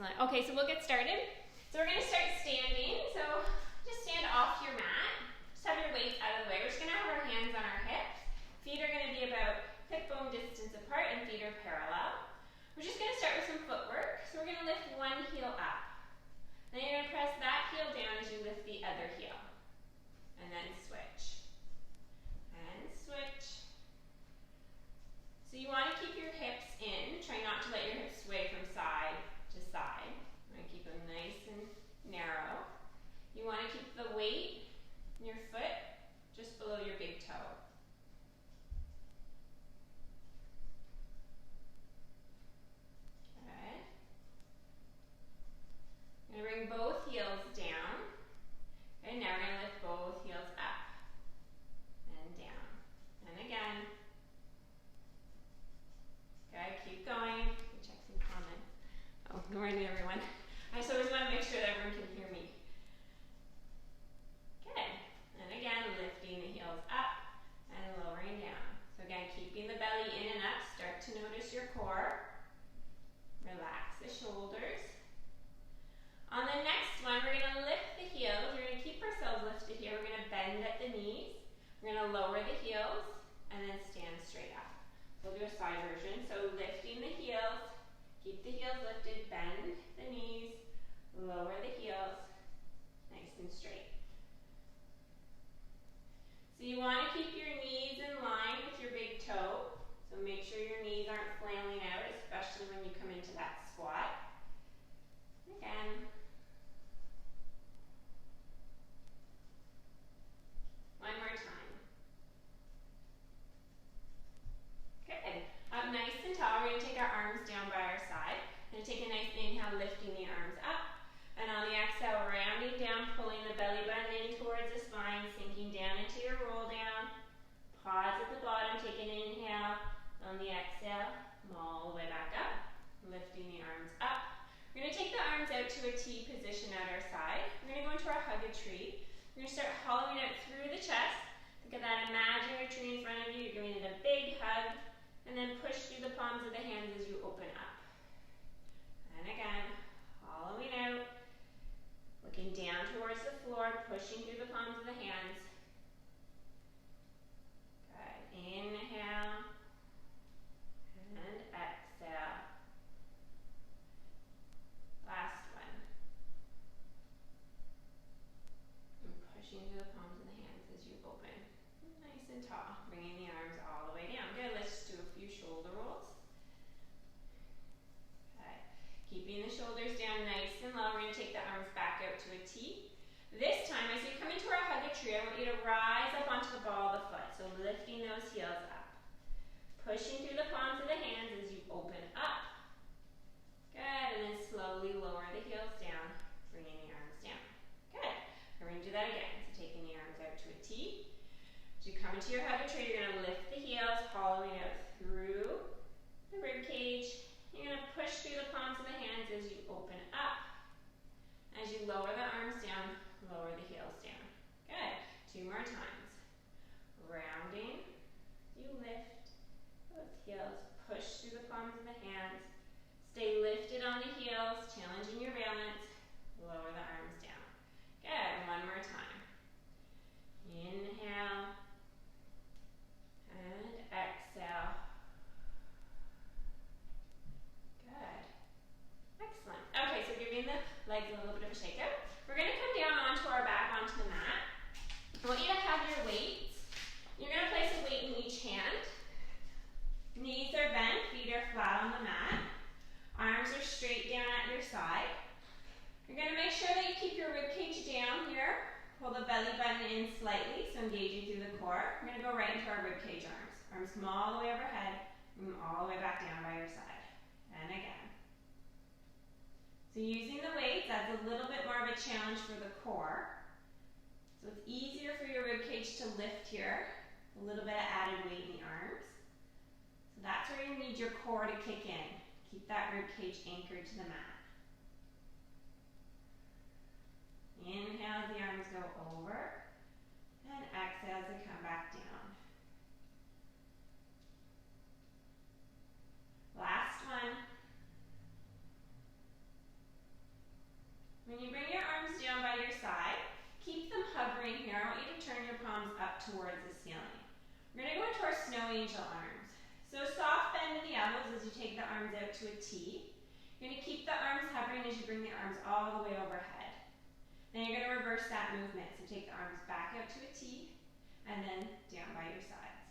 Excellent. Okay, so we'll get started. So we're going to start standing. So just stand off your mat. Just have your weights out of the way. We're just going to have our hands on our hips. Feet are going to be about hip bone distance apart and feet are parallel. We're just going to start with some footwork. So we're going to lift one heel up. Then you're going to press that heel down as you lift the other heel. And then switch. And switch. So you want to keep your hips in. Try not to let your hips sway from side to side. You want to keep them nice and narrow. You want to keep the weight in your foot just below your big toe. Good. I'm going to bring both heels down. And now we're going to lift both heels up and down. And again. Okay, keep going. Let me check some comments. Oh, good morning, everyone. I just always want to make sure that everyone can hear me. Good. And again, lifting the heels up and lowering down. So again, keeping the belly in and up. Start to notice your core. Relax the shoulders. On the next one, we're going to lift the heels. We're going to keep ourselves lifted here. We're going to bend at the knees. We're going to lower the heels and then stand straight up. We'll do a side version. So lifting the heels, keep the heels lifted, bend the knees, lower the heels, nice and straight. So you want to keep your knees in line with your big toe. So make sure your knees aren't flailing out, especially when you come into that squat. Again. One more time. Good. Up nice and tall. We're going to take our arms down by our side. We're going to take a nice inhale, lifting the arms up. And on the exhale, rounding down, pulling the belly button in towards the spine, sinking down into your roll down. Pause at the bottom, take an inhale. On the exhale, come all the way back up, lifting the arms up. We're going to take the arms out to a T position at our side. We're going to go into our hug a tree. We're going to start hollowing out through the chest. Look at that imaginary tree in front of you. You're giving it a big hug. And then push through the palms of the hands as you open up. And again, hollowing out. Looking down towards the floor, pushing through the palms of the hands. Good. Inhale. And exhale. Last one. And pushing through the palms of the hands as you open. Nice and tall. Bringing the arms all the way down. Good. Let's just do a few shoulder rolls. Okay. Keeping the shoulders down nice and low. We're going to take the arms back out to a T. This time, as you come into our hug a tree, I want you to rise up onto the ball of the foot. So lifting those heels up. Pushing through the palms of the hands as you open up. Good. And then slowly lower the heels down, bringing the arms down. Good. We're going to do that again. So taking the arms out to a T. As you come into your hug a tree, you're going to lift the heels, hollowing out through the rib cage. You're going to push through the palms of the hands as you open up. As you lower the arms down, lower the heels down. Good. 2 more times. Rounding. You lift those heels. Push through the palms of the hands. Stay lifted on the heels, challenging your balance. Lower the arms down. Good. One more time. Inhale. And exhale. Good. Excellent. Okay, so giving the legs a little bit of a shake out. We're going to come down onto our back, onto the mat. I want you to have your weights. You're going to place a weight in each hand. Knees are bent, feet are flat on the mat. Arms are straight down at your side. You're going to make sure that you keep your rib cage down here. Pull the belly button in slightly, so engaging through the core. We're going to go right into our rib cage arms. Arms come all the way overhead, and all the way back down by your side. And again. So using the weights adds a little bit more of a challenge for the core. So it's easier for your rib cage to lift here. A little bit of added weight in the arms. So that's where you need your core to kick in. Keep that rib cage anchored to the mat. Inhale as the arms go over. And exhale as they come back down. Last one. When you bring your arms down by your side, keep them hovering here. I want you to turn your palms up towards the ceiling. We're going to go into our snow angel arms. So soft bend in the elbows as you take the arms out to a T. You're going to keep the arms hovering as you bring the arms all the way overhead. Then you're going to reverse that movement. So take the arms back out to a T and then down by your sides.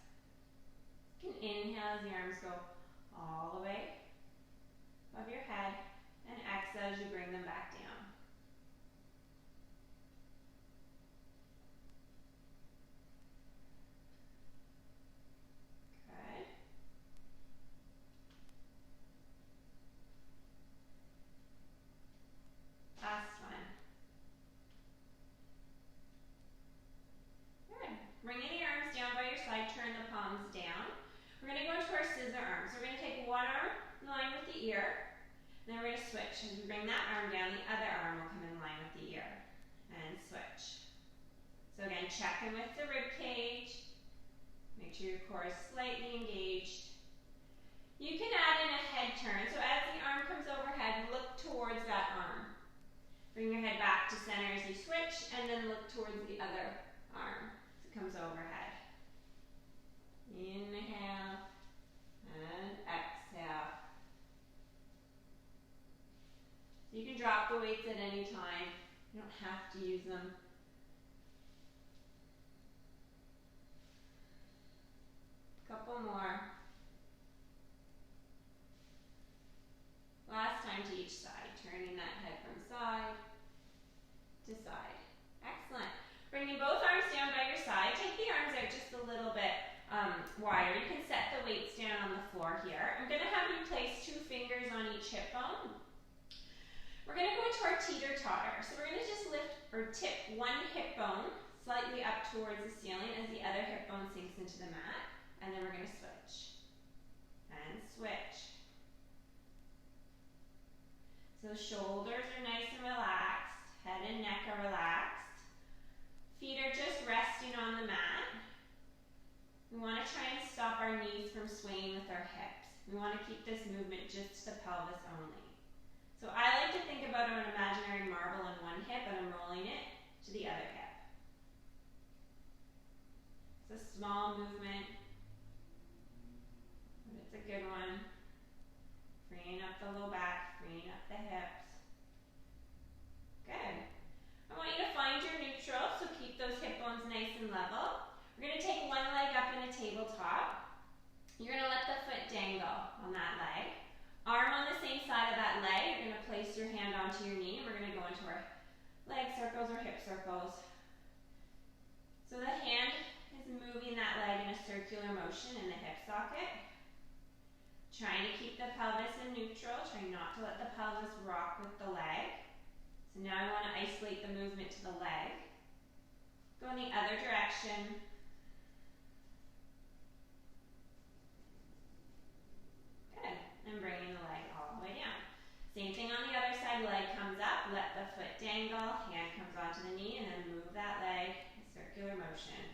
You can inhale as the arms go all the way above your head and exhale as you bring them back down. Good. Last one. Good. Bringing the arms down by your side, turn the palms down. We're going to go into our scissor arms. We're going to take one arm in line with the ear, then we're going to switch. As we bring that arm down, the other arm will come in line with the ear, and switch. So again, check in with the rib cage. Make sure your core is slightly engaged. You can add in a head turn. So as the arm comes overhead, look towards that arm. Bring your head back to center as you switch, and then look towards the other arm as it comes overhead. Inhale and exhale. You can drop the weights at any time. You don't have to use them. Couple more. Last time to each side, turning that head from side to side. Excellent. Bringing both arms down by your side. Take the arms out just a little bit wider. You can set the weights down on the floor here. I'm going to have you place 2 fingers on each hip bone. We're going to go into our teeter-totter. So we're going to just lift or tip one hip bone slightly up towards the ceiling as the other hip bone sinks into the mat. And then we're going to switch. And switch. So shoulders are nice and relaxed. Head and neck are relaxed. Feet are just resting on the mat. We want to try and stop our knees from swaying with our hips. We want to keep this movement just to the pelvis only. So I like to think about an imaginary marble on one hip and I'm rolling it to the other hip. It's a small movement, but it's a good one. Freeing up the low back, freeing up the hips. Good. I want you to find your neutral, so keep those hip bones nice and level. We're going to take one leg up in a tabletop. You're going to let the foot dangle on that leg. Arm on the same side of that leg. You're going to place your hand onto your knee, and we're going to go into our leg circles or hip circles. So the hand is moving that leg in a circular motion in the hip socket. Trying to keep the pelvis in neutral. Trying not to let the pelvis rock with the leg. So now I want to isolate the movement to the leg. Go in the other direction. Good. And bringing the leg all the way down. Same thing on the other side. Leg comes up. Let the foot dangle. Hand comes onto the knee and then move that leg in circular motion.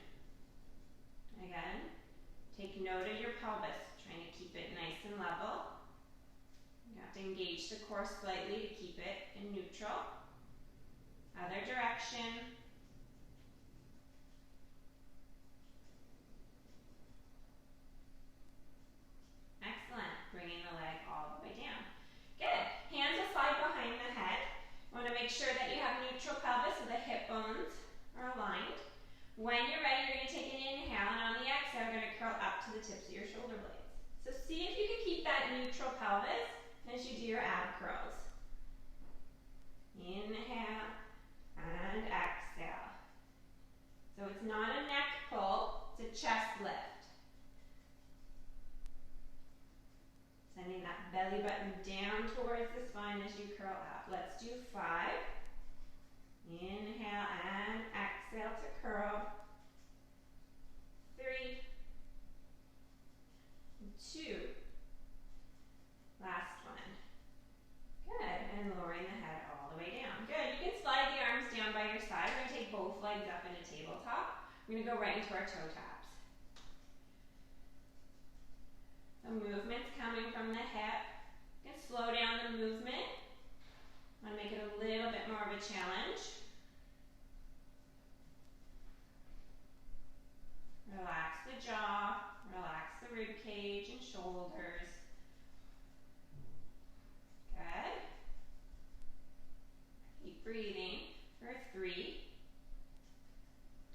Again, take note of your pelvis. Trying to keep it nice and level. You have to engage the core slightly to keep it in neutral. Other direction. Excellent. Bringing the leg all the way down. Good. Hands will slide behind the head. You want to make sure that you have neutral pelvis so the hip bones are aligned. When you're ready, you're going to take an inhale, and on the exhale, you're going to curl up to the tips of your shoulder blades. So see if you can keep that neutral pelvis as you do your ab curls. Inhale and exhale. So it's not a neck pull, it's a chest lift. Sending that belly button down towards the spine as you curl up. Let's do 5. Inhale and exhale to curl. 3, 2. Last one. Good. And lowering the head all the way down. Good. You can slide the arms down by your side. We're going to take both legs up in a tabletop. We're going to go right into our toe taps. The movement's coming from the hip. You can slow down the movement. I want to make it a little bit more of a challenge. Relax the jaw, relax the rib cage and shoulders. Good. Keep breathing for 3,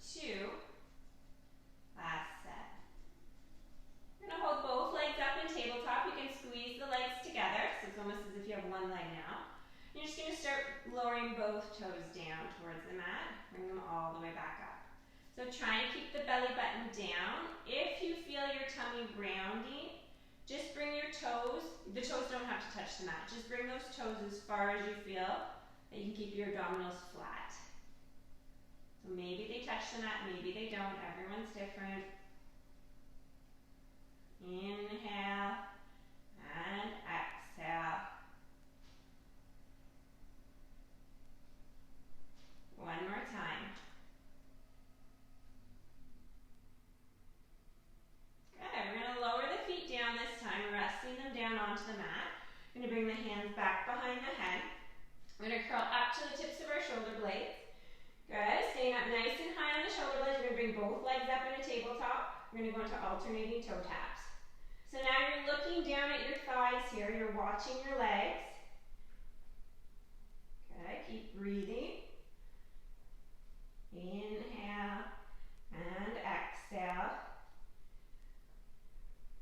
2, last set. You're going to hold both legs up in tabletop. You can squeeze the legs together, so it's almost as if you have one leg now. You're just going to start lowering both toes down towards the mat. Bring them all the way back up. So try and keep the belly button down. If you feel your tummy rounding, just bring your toes, the toes don't have to touch the mat, just bring those toes as far as you feel that you can keep your abdominals flat. So maybe they touch the mat, maybe they don't, everyone's different. Inhale and exhale. One more time. Good. We're going to lower the feet down this time, resting them down onto the mat. We're going to bring the hands back behind the head. We're going to curl up to the tips of our shoulder blades. Good. Staying up nice and high on the shoulder blades. We're going to bring both legs up in a tabletop. We're going to go into alternating toe taps. So now you're looking down at your thighs here. You're watching your legs. Good. Keep breathing. Inhale and exhale.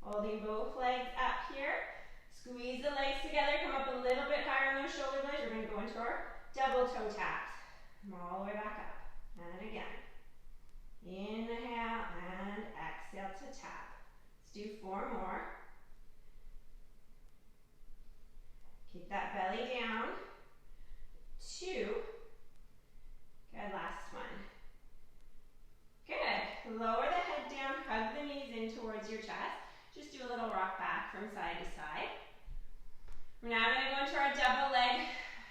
Holding both legs up here. Squeeze the legs together. Come up a little bit higher on those shoulder blades. We're going to go into our double toe taps. Come all the way back up. And again. Inhale and exhale to tap. Let's do 4 more. Keep that belly down. 2. Good, last one. Good. Lower the head down, hug the knees in towards your chest. Just do a little rock back from side to side. We're now going to go into our double leg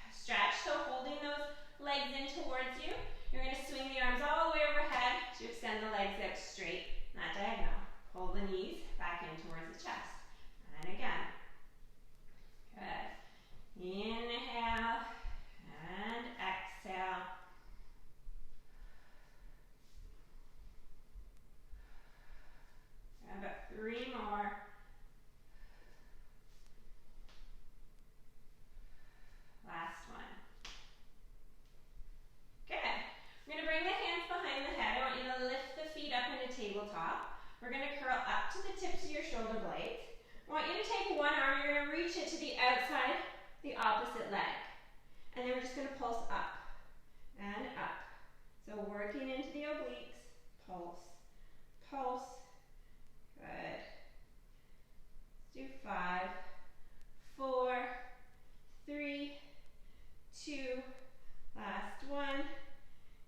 stretch. So holding those legs in towards you, you're going to swing the arms all the way overhead to extend the legs out straight, not diagonal. Pull the knees back in towards the chest. And again. Good. Inhale and exhale. About 3 more. Last one. Good. We're going to bring the hands behind the head. I want you to lift the feet up in a tabletop. We're going to curl up to the tips of your shoulder blades. I want you to take one arm, you're going to reach it to the outside, the opposite leg. And then we're just going to pulse up and up. So working into the obliques, pulse, pulse. Good. Let's do 5, 4, 3, 2, last one.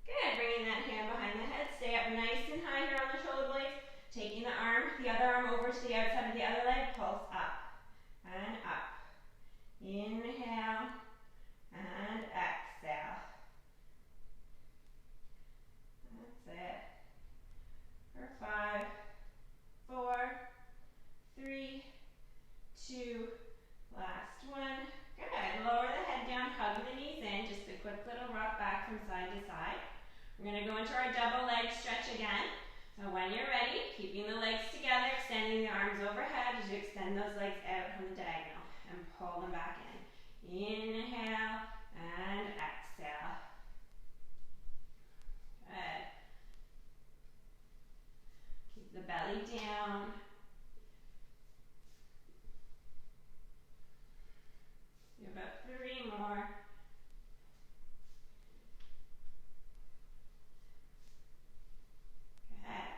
Good. Bringing that hand behind the head. Stay up nice and high here on the shoulder blades. Taking the other arm over to the outside of the other leg. Pulse up and up. Inhale and exhale. That's it. For 5, 4, 3, 2, last one. Good. Lower the head down, hug the knees in. Just a quick little rock back from side to side. We're going to go into our double leg stretch again. So when you're ready, keeping the legs together, extending the arms overhead as you extend those legs out from the diagonal and pull them back in. Inhale and exhale. Good. Keep the belly down. Do about 3 more. Good.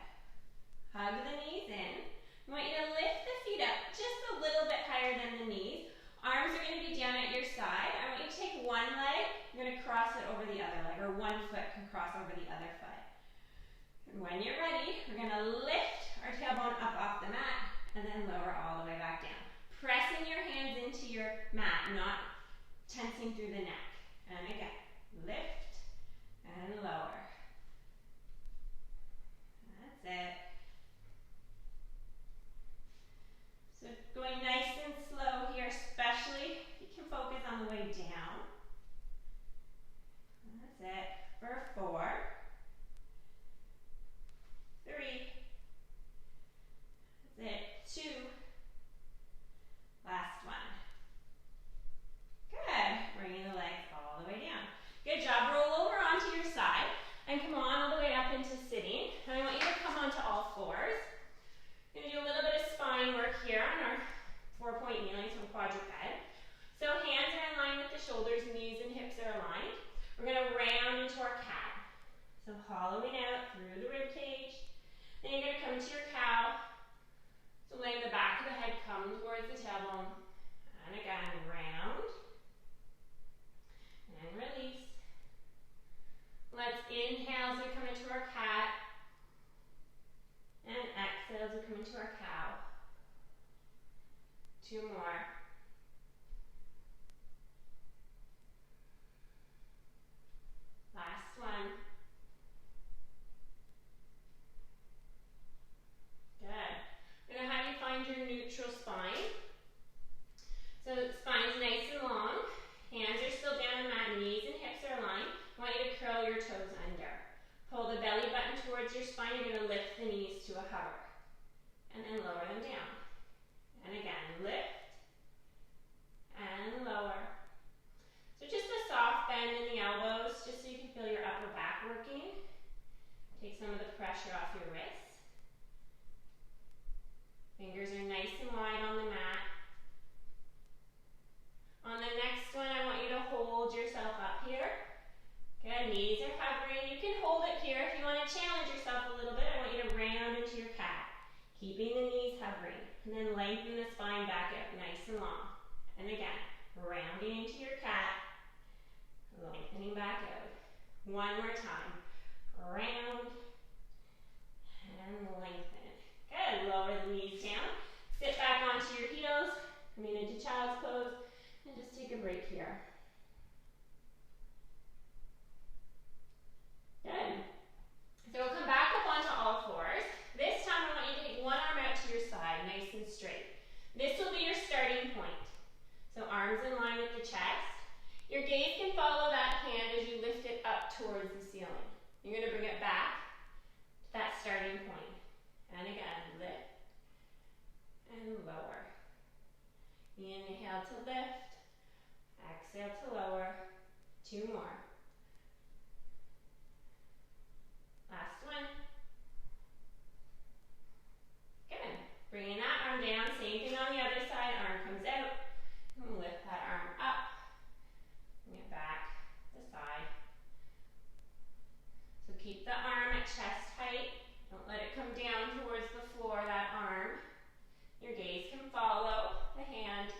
Hug the knees in. I want you to lift the feet up just a little bit higher than the knees. Arms are going to be down at your side. I want you to take one leg, you're going to cross it over the other leg, or one foot can cross over the other foot. And when you're ready, we're going to lift our tailbone up off the mat and then lower all the way back down. Pressing your hands into your mat, not tensing through the neck. And again, lift and lower. That's it. So going nice and slow here, especially if you can focus on the way down. 4, 3, that's it, 2, last one. Good, bringing the legs all the way down. Good job, roll over onto your side and come on all the way up into sitting. And I want you to come onto all fours. We're going to do a little bit of spine work here on our 4-point kneeling, so quadruped. So hands are in line with the shoulders, knees and hips are aligned. We're going to round into our cat. So hollowing out through the rib cage. Then you're going to come into your cow. So letting the back of the head come towards the tailbone. And again, round. And release. Let's inhale as we come into our cat. And exhale as we come into our cow. 2 more. Last one. Good. I'm going to have you find your neutral spine. So the spine's nice and long. Hands are still down the mat, knees and hips are aligned. I want you to curl your toes under. Pull the belly button towards your spine. You're going to lift the knees to a hover. And then lower them down. And again, lift. And lower. So just a soft bend in the elbows, just so you can feel your upper back working. Take some of the pressure off your wrists. Fingers are nice and wide on the mat. On the next one, I want you to hold yourself up here. Good, knees are hovering. You can hold it here. If you want to challenge yourself a little bit, I want you to round into your cat. Keeping the knees hovering. And then lengthen the spine back out, nice and long. And again, rounding into your cat. Lengthening back out. One more time. Round and lengthen. Good. Lower the knees down. Sit back onto your heels. Coming into child's pose. And just take a break here. Good. So we'll come back up onto all fours. This time I want you to take one arm out to your side, nice and straight. This will be your starting point. So arms in line with the chest. Your gaze can follow that hand as you lift it up towards the ceiling. You're going to bring it back to that starting point. And again, lift and lower. Inhale to lift. Exhale to lower. 2 more. Last one. Good. Bringing that arm down. Same thing on the other side. Arm comes out. And lift that arm up. Bring it back to the side. So keep the arm at chest height. Don't let it come down towards the floor, that arm. Your gaze can follow the hand.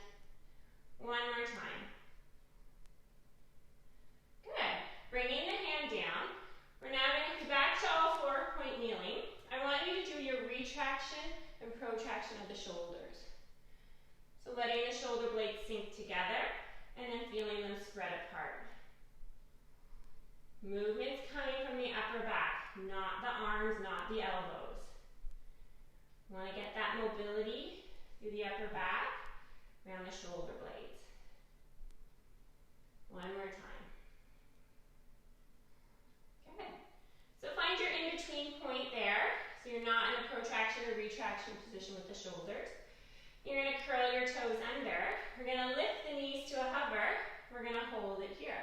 One more time. Good. Bringing the hand down. We're now going to come back to all 4-point kneeling. I want you to do your retraction and protraction of the shoulders. So letting the shoulder blades sink together and then feeling them spread apart. Movements coming from the upper back, not the arms, not the elbows. Want to get that mobility through the upper back, around the shoulder blades. One more time. Good. So find your in-between point there, so you're not in a protraction or retraction position with the shoulders. You're going to curl your toes under. We're going to lift the knees to a hover. We're going to hold it here.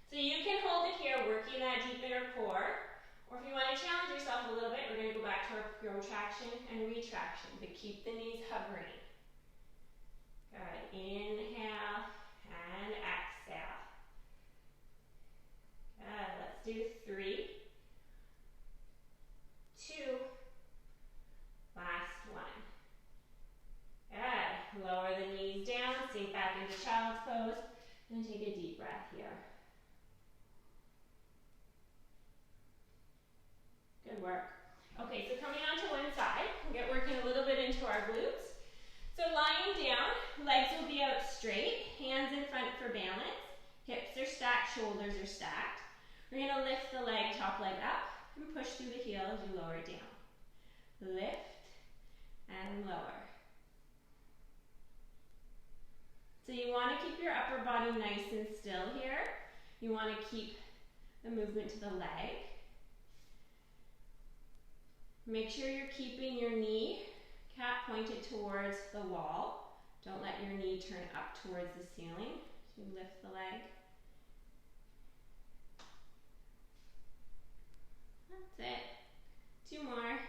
So you can hold it here, working that deep inner core. Or if you want to challenge yourself a little bit, we're going to go back to our protraction and retraction, but keep the knees hovering. Good. Inhale and exhale. Good. Let's do 3, 2, last one. Good. Lower the knees down, sink back into child's pose, and take a deep breath here. Good work. Okay, so coming onto one side, we'll get working a little bit into our glutes. So lying down, legs will be out straight, hands in front for balance, hips are stacked, shoulders are stacked. We're going to lift the leg, top leg up, and push through the heel as you lower it down. Lift and lower. So you want to keep your upper body nice and still here. You want to keep the movement to the leg. Make sure you're keeping your knee cap pointed towards the wall. Don't let your knee turn up towards the ceiling to lift the leg. That's it. 2 more.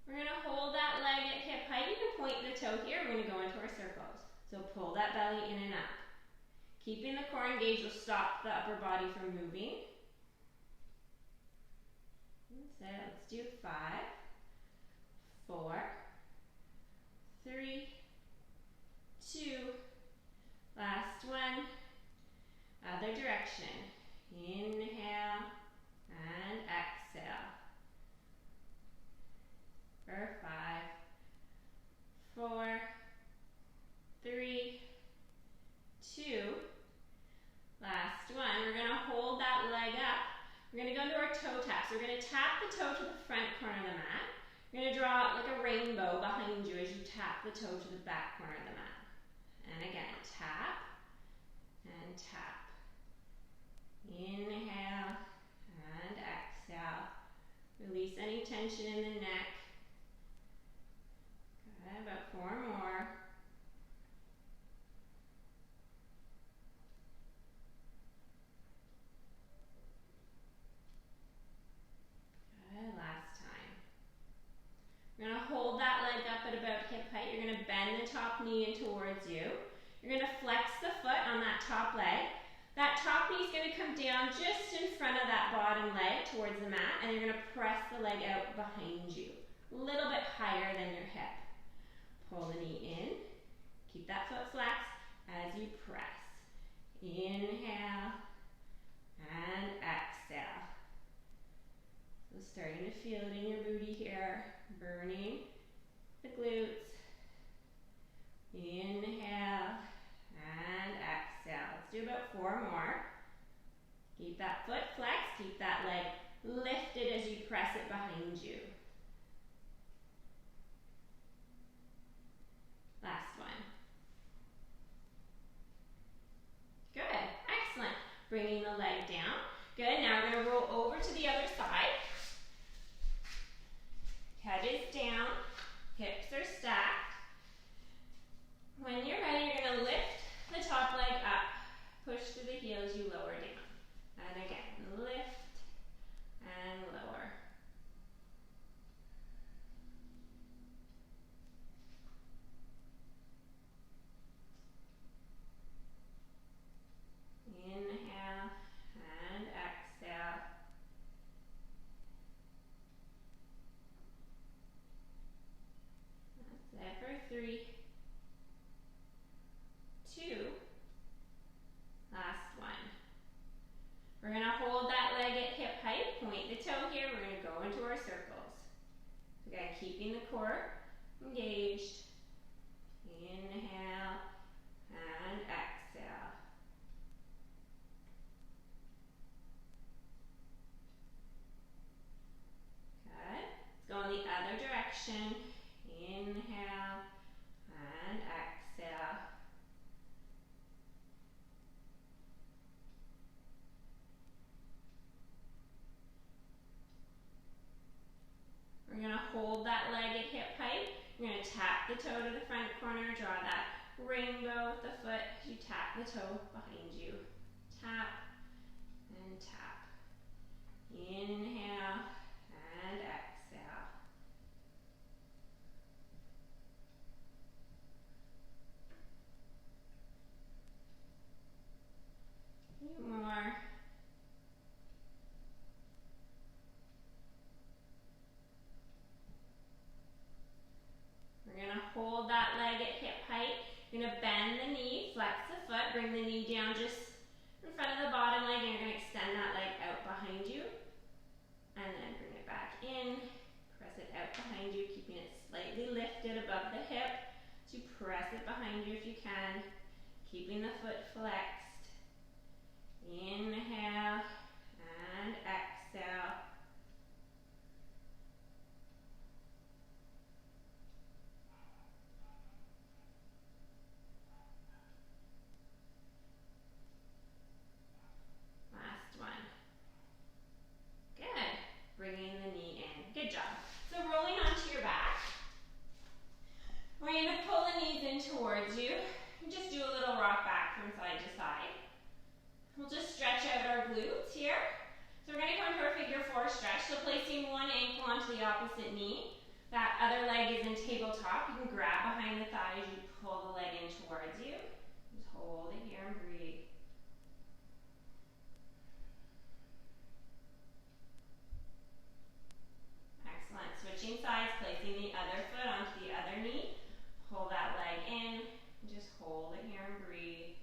We're going to hold that leg at hip height. You can point the toe here. We're going to go into our circles. So pull that belly in and up. Keeping the core engaged will stop the upper body from moving. That's it. Let's do 5, 4, 3, 2, last one. Other direction. Inhale and exhale. For 5, 4, 3, 2. Last one. We're going to hold that leg up. We're going to go into our toe taps. We're going to tap the toe to the front corner of the mat. You're going to draw like a rainbow behind you as you tap the toe to the back corner of the mat. And again, tap and tap. Inhale and exhale. Release any tension in the neck. Good, about 4 more. Good, last time. You're going to hold that leg up at about hip height. You're going to bend the top knee in towards you. You're going to flex the foot on that top leg. That top knee is going to come down just in front of that bottom leg towards the mat, and you're going to press the leg out behind you, a little bit higher than your hip. Pull the knee in. Keep that foot flexed as you press. Inhale and exhale. So starting to feel it in your booty here, burning the glutes. Inhale and exhale. Let's do about 4 more. Keep that foot flexed, keep that leg lifted as you press it behind you. Last one. Good, excellent. Bringing the leg down. Good, now we're going to roll over to the other side. Head is down, hips are stacked. When you're ready, you're going to lift the top leg up. Push through the heels, you lower down. And again, lift and lower. Inhale and exhale. That's it for 3, 2. Last one. We're going to hold that leg at hip height, point the toe here, we're going to go into our circles. Again, keeping the core engaged. Inhale and exhale. Good. Let's go in the other direction. Inhale and exhale. We're going to hold that leg at hip height. You're going to tap the toe to the front corner, draw that rainbow with the foot. You tap the toe behind you. Tap and tap. Inhale and exhale. A few more. We're going to hold that leg at hip height. You're going to bend the knee, flex the foot, bring the knee down just in front of the bottom leg, and you're going to extend that leg out behind you. And then bring it back in, press it out behind you, keeping it slightly lifted above the hip. So you press it behind you if you can, keeping the foot flexed. Inhale and exhale. towards you. And just do a little rock back from side to side. We'll just stretch out our glutes here. So we're going to come into our figure 4 stretch. So placing one ankle onto the opposite knee. That other leg is in tabletop. You can grab behind the thigh as you pull the leg in towards you. Just hold it here and breathe. Excellent. Switching sides, placing the other foot onto the other knee. Pull that leg in. And just hold it here and breathe.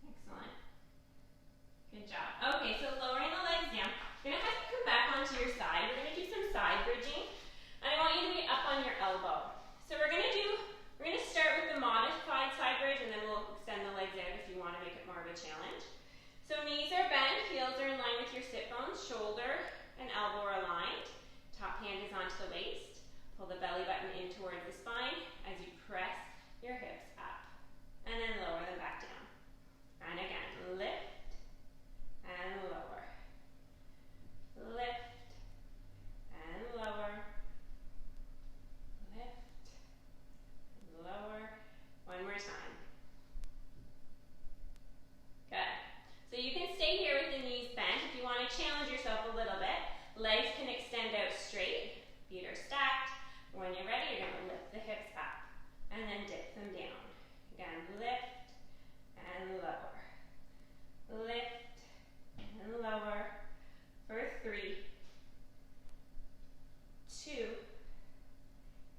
Excellent. Good job. Okay, so lowering the legs down. You're going to have to come back onto your side. We're going to do some side bridging. And I want you to be up on your elbow. So we're going to start with the modified side bridge, and then we'll extend the legs out if you want to make it more of a challenge. So knees are bent, heels are in line with your sit bones, shoulder and elbow are aligned. Top hand is onto the waist. Pull the belly button in towards the spine as you press your hips up. And then lower them back down. And again, lift and lower. Lift and lower. Lift and lower. One more time. Good. So you can stay here with the knees bent. If you want to challenge yourself a little bit, legs can extend out straight. Feet are stacked. When you're ready, you're going to lift the hips up and then dip them down. Again, lift and lower. Lift and lower for 3, 2,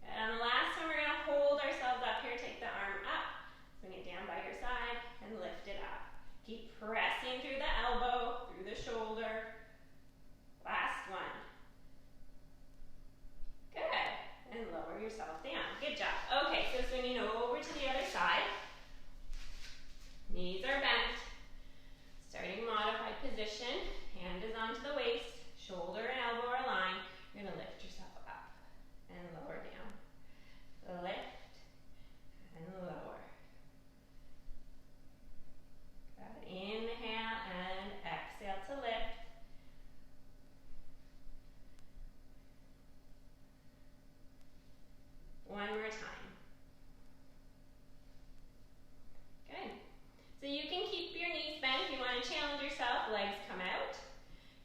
and the last one, we're going to hold ourselves up here. Take the arm up, bring it down by your side, and lift it up. Keep pressing through the elbow, through the shoulder. Last one. Good. And lower yourself down. Good job. Okay, so swinging over to the other side. Knees are bent. Starting modified position. Hand is onto the waist. Shoulder and elbow are aligned. You're going to lift yourself up and lower down. Lift and lower. Good. Inhale and exhale to lift. One more time. Good. So you can keep your knees bent if you want to challenge yourself. Legs come out.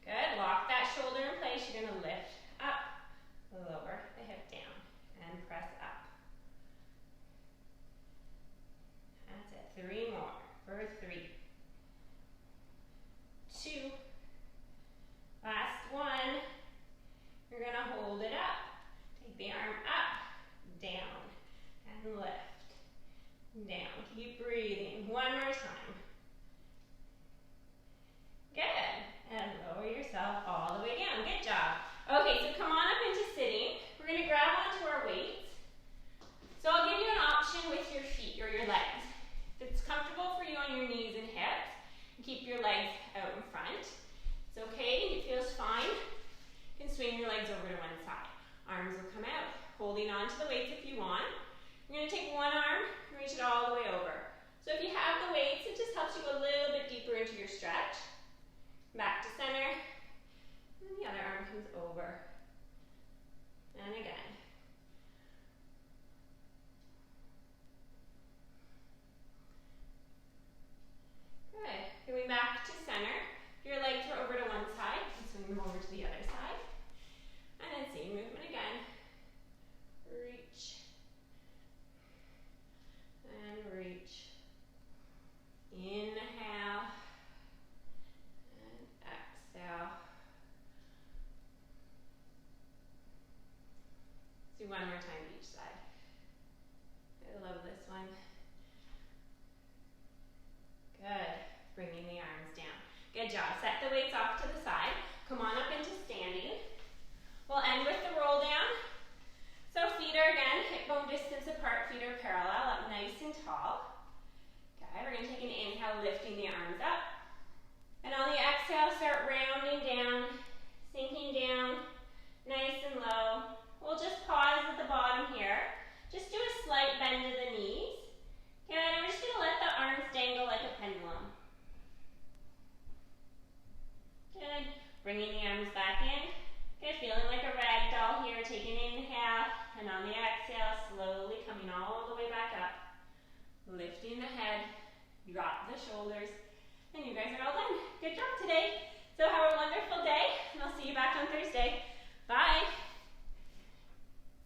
Good. Lock that shoulder in place. You're going to lift up, lower the hip down, and press up. That's it. 3 more. For 3, 2. Last one. You're going to hold it up. Take the arm up, down, and lift. Down. Keep breathing. One more time. Good. And lower yourself all the way down. Good job. Okay, so come on up into sitting. We're going to grab onto our weights. So I'll give you an option with your feet or your legs. If it's comfortable for you on your knees and hips, keep your legs out in front. It's okay. It feels fine. You can swing your legs over to one side. Arms will come out, holding on to the weights if you want. You're going to take one arm and reach it all the way over. So if you have the weights, it just helps you go a little bit deeper into your stretch. Back to center. And the other arm comes over. And again. Good. Going back to center. Your legs are over to one side. And swing them over to the other side. And then same movement again. Reach. And reach. Inhale. And exhale. Do one more time each side. I love this one. Good. Bringing the arms down. Good job. Set the weights off to the side. Come on up into standing. We'll end with the roll down. So feet are again hip bone distance apart. Feet are parallel, up nice and tall. Okay, we're going to take an inhale, lifting the arms up. And on the exhale, start rounding down, sinking down, nice and low. We'll just pause at the bottom here. Just do a slight bend to the knees. Okay, and we're just going to let the arms dangle like a pendulum. Good. Bringing the arms back take an inhale, and on the exhale, slowly coming all the way back up. Lifting the head, drop the shoulders, and you guys are all done. Good job today. So have a wonderful day, and I'll see you back on Thursday. Bye.